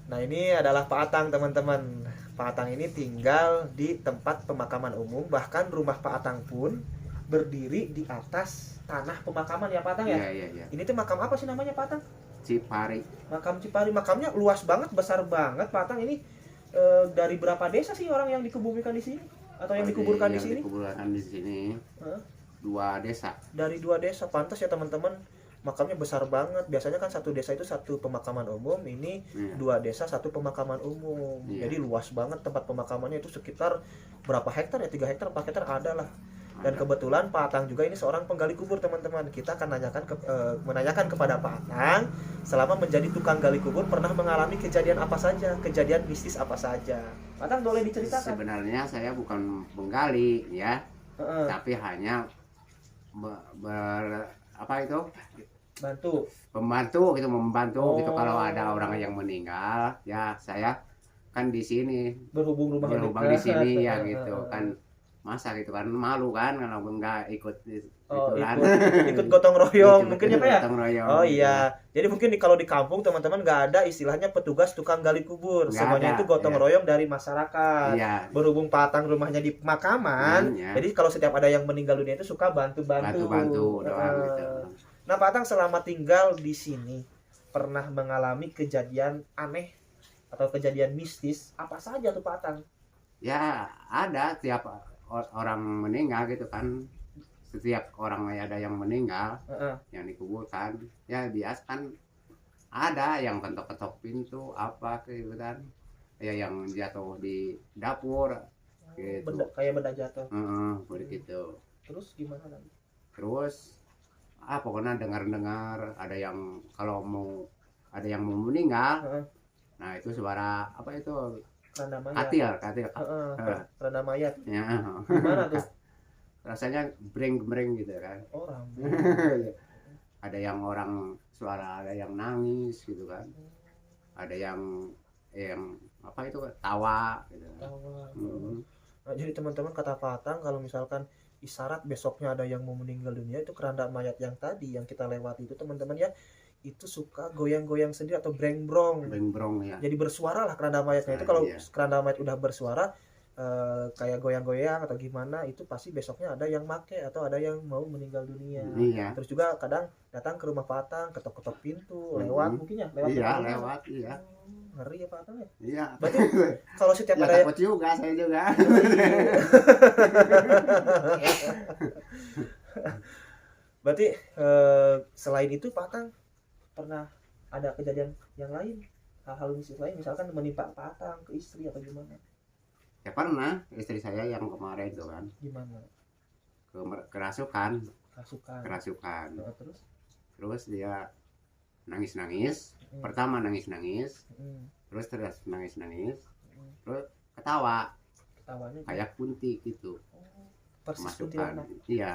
Nah, ini adalah Pak Atang, teman-teman. Pak Atang ini tinggal di tempat pemakaman umum, bahkan rumah Pak Atang pun berdiri di atas tanah pemakaman ya Pak Atang ya. Iya, iya, iya. Ini tuh makam apa sih namanya Pak Atang? Cipari. Makam Cipari. Makamnya luas banget, besar banget Pak Atang. Ini dari berapa desa sih orang yang dikebumikan di sini atau yang dikuburkan di Yang sini? dikuburkan di sini Hah? 2 desa. Dari 2 desa, pantas ya teman-teman. Makamnya besar banget. Biasanya kan satu desa itu satu pemakaman umum, ini Iya. 2 desa satu pemakaman umum. Iya. Jadi luas banget tempat pemakamannya, itu sekitar berapa hektar ya? 3 hektar, 4 hektar ada lah. Dan Ada. kebetulan Pak Atang juga ini seorang penggali kubur, teman-teman. Kita akan menanyakan kepada Pak Atang, selama menjadi tukang gali kubur pernah mengalami kejadian apa saja, kejadian mistis apa saja. Pak Atang boleh diceritakan? Sebenarnya saya bukan menggali ya, Heeh, tapi hanya apa itu, bantu. membantu gitu, gitu. Oh. Kalau ada orang yang meninggal ya saya kan di sini Berhubung rumah berlubang di dekat. sini ya gitu kan, masa gitu kan malu kan kalau nggak ikut Oh, itu kan. ikut gotong royong mungkin ya Pak ya? Gotong royong Oh gitu. iya. Jadi mungkin kalau di kampung teman-teman nggak ada istilahnya petugas tukang gali kubur. Nggak Semuanya ada, itu gotong ya. royong dari masyarakat. Iya. Berhubung Patang rumahnya di pemakaman, Ya. jadi kalau setiap ada yang meninggal dunia itu suka bantu-bantu. Bantu doang gitu. Nah, Patang selama tinggal di sini pernah mengalami kejadian aneh atau kejadian mistis apa saja tuh Patang? Ya ada tiap orang meninggal gitu kan, setiap orang ada yang meninggal Heeh. yang dikuburkan ya biasa kan, ada yang ketok-ketok pintu apa gitu kan, ya yang jatuh di dapur gitu. Kayak benda jatuh. Begitu. Terus gimana lagi? Terus pokoknya dengar-dengar ada yang kalau ada yang mau meninggal. Heeh. Nah itu suara apa itu, Keranda mayat. katil Keranda mayat. ya. Gimana tuh? Rasanya breng-breng gitu kan. Oh, rame. Ada yang orang suara, ada yang nangis gitu kan, ada yang apa itu tawa gitu. Tawa. Hmm. Nah, jadi teman-teman kata Patang kalau misalkan isyarat besoknya ada yang mau meninggal dunia, itu keranda mayat yang tadi yang kita lewati itu teman-teman ya, itu suka goyang-goyang sendiri atau breng-brong. Breng-brong ya. Jadi bersuara lah keranda mayatnya. Itu Nah, kalau iya. keranda mayat udah bersuara kayak goyang-goyang atau gimana, itu pasti besoknya ada yang make atau ada yang mau meninggal dunia. Iya. Terus juga kadang datang ke rumah Patang, ketok-ketok pintu, lewat mungkin ya, lewat. Iya, pintu. lewat, iya. Ngeri ya Patang ya. Iya. Berarti kalau setiap Ya ada takut juga saya juga. berarti selain itu Patang pernah ada kejadian yang lain, hal-hal mistis lain, misalkan menimpa Patang ke istri atau gimana? Ya pernah istri saya yang kemarin tuh kan Gimana? kerasukan. Nah, Terus dia nangis-nangis. Pertama nangis-nangis, terus nangis-nangis, terus ketawa ketawanya kayak kunti gitu. persis Masukkan. kuntilanak. Iya.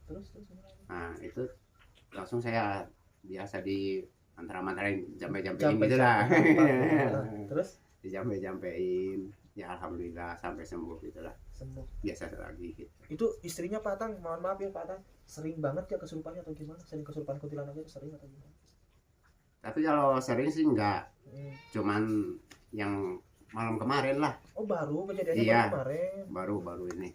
Terus Nah itu langsung saya biasa di antara-antarain jampe-jampein Jampe- gitu lah. terus Dijampe-jampein ya alhamdulillah sampai sembuh gitu lah, sembuh. biasa lagi gitu. Itu istrinya Patang, mohon maaf ya Patang, sering banget ya kesurupannya atau gimana? Sering kesurupan kuntilanaknya sering atau gimana? Tapi kalau sering sih enggak, Hmm. cuman yang malam kemarin lah. Oh, baru kejadiannya Iya. baru kemarin. Baru ini.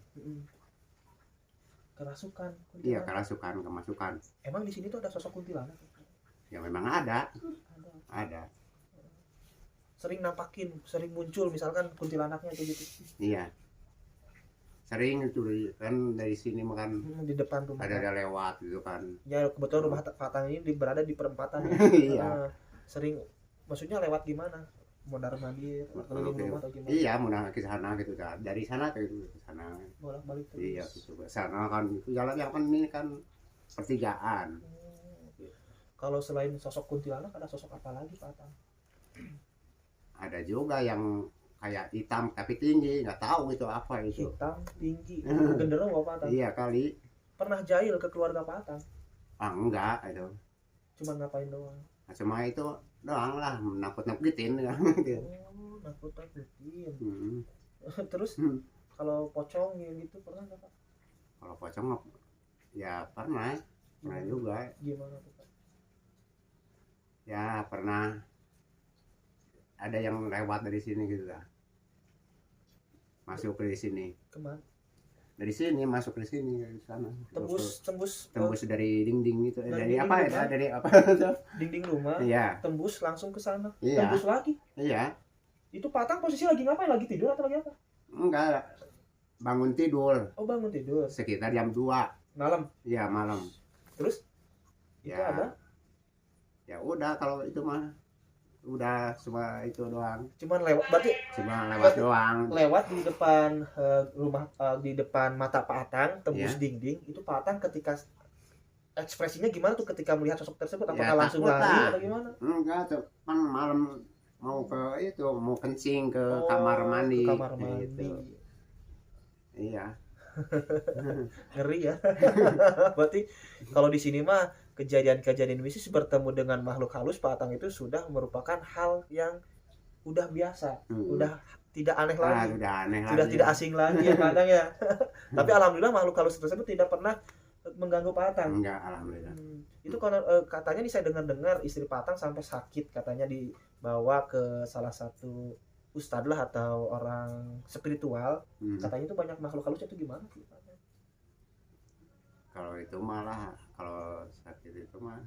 Kerasukan Iya, kuntilanak. kemasukan. Emang di sini tuh ada sosok kuntilanak? Ya memang ada. Ada. Sering nampakin, sering muncul misalkan kuntilanaknya kayak gitu. Iya. Sering itu kan dari sini makan Di depan rumah. ada lewat gitu kan. Ya kebetulan rumah Patang ini berada di perempatan ya. Iya. Sering, maksudnya lewat gimana? Mondar mandir, keliling rumah atau gimana? Iya, mau ke sana gitu kan. Dari sana ke sana. Bolak-balik terus. Iya, gitu. Ke sana kan itu jalan yang kan ini kan pertigaan. Kalau selain sosok kuntilanak ada sosok apa lagi Pak Atang? Ada juga yang kayak hitam tapi tinggi, nggak tahu itu apa itu. Hitam, tinggi, genderuwo Pak Atang. Iya kali. Pernah jahil ke keluarga Pak Atang? Enggak itu. Cuma ngapain doang? Nah, cuma itu doang lah, nakut-nakutin kan. Oh, nakut-nakutin. Terus kalau pocong gitu pernah nggak Pak? Kalau pocong ya pernah juga. Gimana tuh Pak? Ya pernah ada yang lewat dari sini gitu lah, masuk ke sini, Kemana? dari sini masuk ke sini ke sana, Tembus dari dinding itu, dari dari dinding apa rumah? ya, dari apa dinding rumah, iya tembus langsung ke sana. Iya. Tembus lagi. iya Itu Patang posisi lagi ngapain? Lagi tidur atau lagi apa? enggak, bangun tidur Oh, bangun tidur. sekitar jam 2 Malam. ya malam. Terus itu Ya. ada Ya udah, kalau itu mah udah cuma itu doang, cuman lewat, berarti cuma lewat doang. lewat di depan rumah, di depan mata Pak Atang, tembus Iya. dinding. Itu Pak Atang ketika ekspresinya gimana tuh ketika melihat sosok tersebut? Apakah Ya, langsung takut lari lah. atau gimana? Enggak, cuman malam mau ke itu, mau kencing ke Oh, kamar mandi. ke kamar mandi. Gitu. Iya. Ngeri ya. Berarti kalau di sini mah kejadian-kejadian mistis bertemu dengan makhluk halus Pak Atang itu sudah merupakan hal yang udah biasa, udah tidak aneh lagi, Udah aneh sudah lagi. tidak asing lagi ya Pak Atang ya. Tapi alhamdulillah makhluk halus tersebut tidak pernah mengganggu Pak Atang. Enggak, alhamdulillah. Itu karena katanya nih saya dengar-dengar istri Pak Atang sampai sakit, katanya dibawa ke salah satu ustadz lah atau orang spiritual. Katanya itu banyak makhluk halusnya, itu gimana sih Pak Atang? Kalau itu malah, kalau sakit itu mah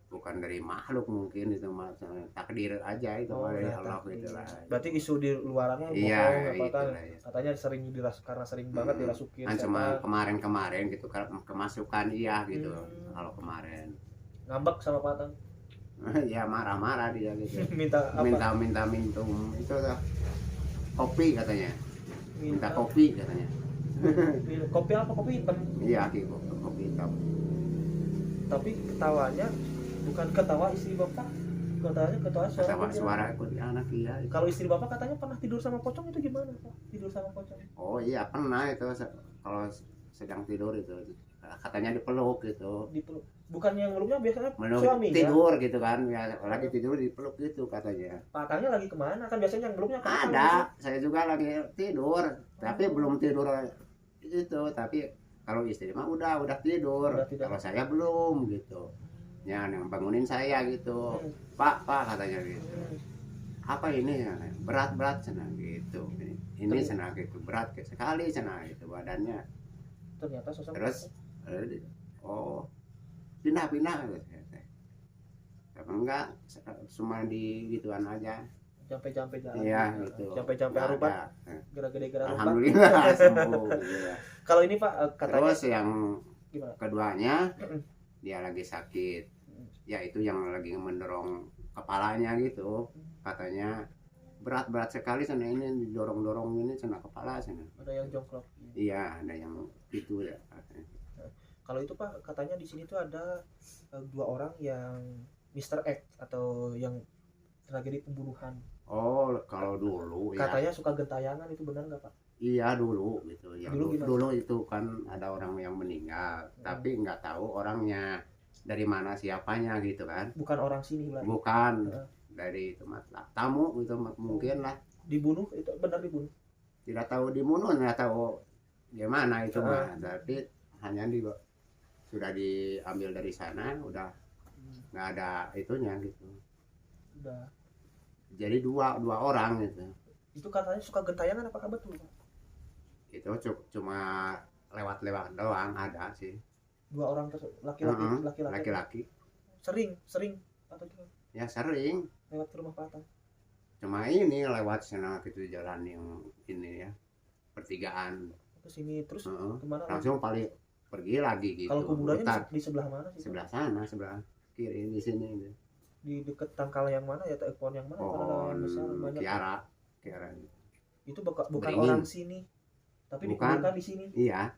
bukan dari makhluk, mungkin itu mah takdir aja, itu Oh, dari ya, Allah takdir. gitu lah. Berarti isu di luarannya Iya, bohong ya Pak gitu Atang. lah, ya. Katanya sering karena sering banget dirasukin Kan cuma setan. kemarin gitu kemasukan iya gitu. Kalau kemarin Ngambek sama Pak Atang. ya marah-marah dia gitu. Minta apa? minta minum itu tuh, kopi katanya, minta kopi katanya. Kopi apa? Kopi hitam. Iya, kopi hitam. Tapi ketawanya bukan ketawa istri Bapak. Ketawanya ketawa suara Ketawa kuntilanak. suara ikut anak, iya. Kalau istri Bapak katanya pernah tidur sama pocong, itu gimana Pak? Tidur sama pocong. Oh iya, pernah itu kalau sedang tidur itu katanya dipeluk gitu. Dipeluk. Bukan yang meluknya biasanya Meluk suami tidur gitu kan, ya lagi tidur dipeluk gitu katanya. Pak Atangnya lagi kemana? Kan biasanya yang meluknya kan Ada, saya juga lagi tidur, tapi belum tidur itu, tapi kalau istri mah udah tidur. Udah tidur. Kalau saya belum gitu. Ya, yang bangunin saya gitu. Pak katanya gitu. Apa ini? Berat senang gitu. Ini senang gitu, berat sekali senang itu badannya. Ternyata sosok Terus oh, pindah gitu. Apa enggak, cuma di gituan aja. jampe-jampe jalan. Iya gitu. Jampe-jampe Nggak harupat. ada. Gede-gede harupat. Alhamdulillah sembuh gitu ya. Kalau ini Pak katanya Terus yang gimana? keduanya dia lagi sakit. Ya itu yang lagi mendorong kepalanya gitu. Katanya berat sekali sana, ini didorong-dorong ini sana kepala sana. Ada yang jongklok. Iya, ada yang itu ya katanya. Kalau itu Pak katanya di sini tuh ada 2 orang yang Mr. X atau yang tragedi pembunuhan. Oh, kalau dulu ya. Katanya suka gentayangan, itu benar nggak Pak? Iya dulu gitu. Yang Dulu gimana? dulu itu kan ada orang yang meninggal, tapi nggak tahu orangnya dari mana, siapanya gitu kan. Bukan orang sini berarti. Bukan dari tempat tamu gitu mungkin lah. Dibunuh, itu benar dibunuh. Tidak tahu dibunuh, nggak tahu gimana itu mah. Tapi hanya sudah diambil dari sana, udah nggak ada itunya gitu. Udah. Jadi dua orang gitu. Itu katanya suka gentayangan, apakah betul Pak? Itu cuma lewat doang ada sih. 2 orang tersebut laki-laki. Sering atau gimana? Ya sering. Lewat ke rumah Pak Atang. Cuma ini lewat sana gitu, jalan yang ini ya, pertigaan Ke sini terus kemana? langsung pergi lagi gitu. Kalau kuburannya Hutan. di sebelah mana sih? Sebelah sana, sebelah kiri di sini. Di dekat tangkal yang mana ya? Pohon yang mana? Pohon Besar banyak. Kiara. Itu bukan Beringin. orang sini, tapi Bukan. dikuburkan di sini. Iya,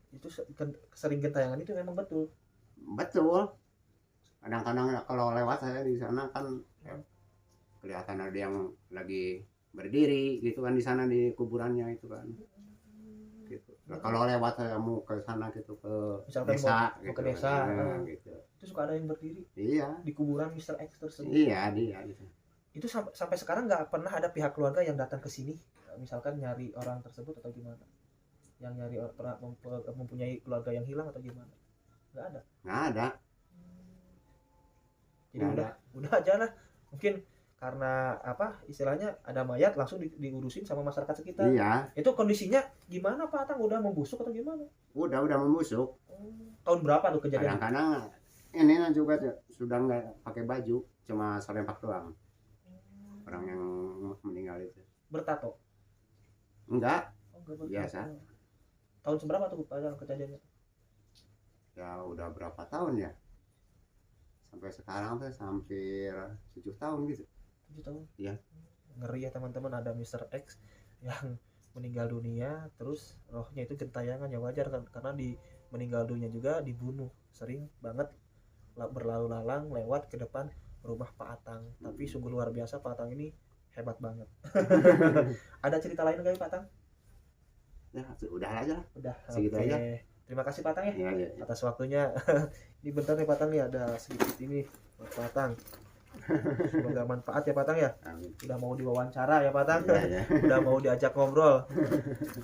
Itu sering gentayangan, itu memang betul. betul. Kadang-kadang kalau lewat saya di sana kan kelihatan ada yang lagi berdiri gitu kan di sana di kuburannya itu kan. Gitu. Nah, kalau lewat saya mau ke sana gitu, ke Misalkan desa mau gitu. ke desa, Gitu. itu suka ada yang berdiri Iya. di kuburan Mr. X tersebut. Iya, dia gitu. Itu sampai sekarang nggak pernah ada pihak keluarga yang datang ke sini, misalkan nyari orang tersebut atau gimana? Yang nyari pernah mempunyai keluarga yang hilang atau gimana? Nggak ada. Nggak ada. Jadi Nggak udah aja lah. Mungkin karena apa istilahnya ada mayat langsung diurusin sama masyarakat sekitar. Iya, Itu kondisinya gimana Pak Atang? Udah membusuk atau gimana? udah membusuk. Tahun berapa tuh kejadian? Kadang-kadang ini juga sudah nggak pakai baju, cuma serempak doang. Orang yang meninggal itu. Bertato? Enggak, Oh, enggak bertato. Biasa. Tahun seberapa tuh Pak Atang kejadiannya? ya udah berapa tahun ya? Sampai sekarang tuh hampir 7 tahun gitu. 7 tahun. Iya. Ngeri ya teman-teman, ada Mr. X yang meninggal dunia terus rohnya itu gentayangan, ya wajar kan karena di meninggal dunia juga dibunuh. Sering banget berlalu lalang lewat ke depan rumah Pak Atang. Tapi sungguh luar biasa, Pak Atang ini hebat banget. Ada cerita lain nggak ya, Pak Atang? Ya, udah aja lah. Udah, Segitu oke. aja. Terima kasih Pak Atang ya Ya, ya, ya. atas waktunya. Ini bentar nih Pak Atang nih, ada sedikit ini buat Pak Atang. Semoga manfaat ya Pak Atang ya. Amin. Udah mau diwawancara ya Pak Atang. Ya, ya. Udah mau diajak ngobrol.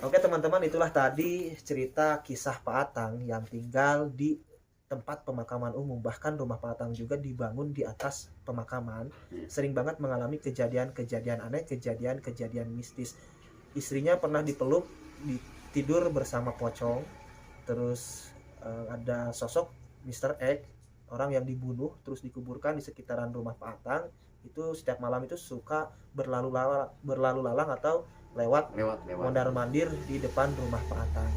Oke teman-teman, itulah tadi cerita kisah Pak Atang yang tinggal di tempat pemakaman umum. Bahkan rumah Pak Atang juga dibangun di atas pemakaman. Sering banget mengalami kejadian-kejadian aneh, kejadian-kejadian mistis. Istrinya pernah dipeluk, tidur bersama pocong. Terus ada sosok Mr. X, orang yang dibunuh terus dikuburkan di sekitaran rumah Pak Atang. Itu setiap malam itu suka berlalu lalang atau lewat mondar mandir di depan rumah Pak Atang.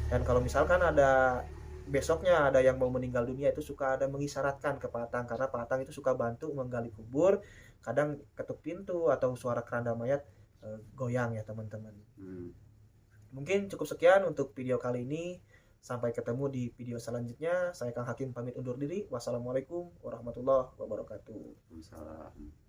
Dan kalau misalkan ada besoknya ada yang mau meninggal dunia, itu suka ada mengisyaratkan ke Pak Atang, karena Pak Atang itu suka bantu menggali kubur. Kadang ketuk pintu atau suara keranda mayat goyang ya teman-teman. Mungkin cukup sekian untuk video kali ini. Sampai ketemu di video selanjutnya. Saya Kang Hakim pamit undur diri. Wassalamualaikum warahmatullahi wabarakatuh. Waalaikumsalam.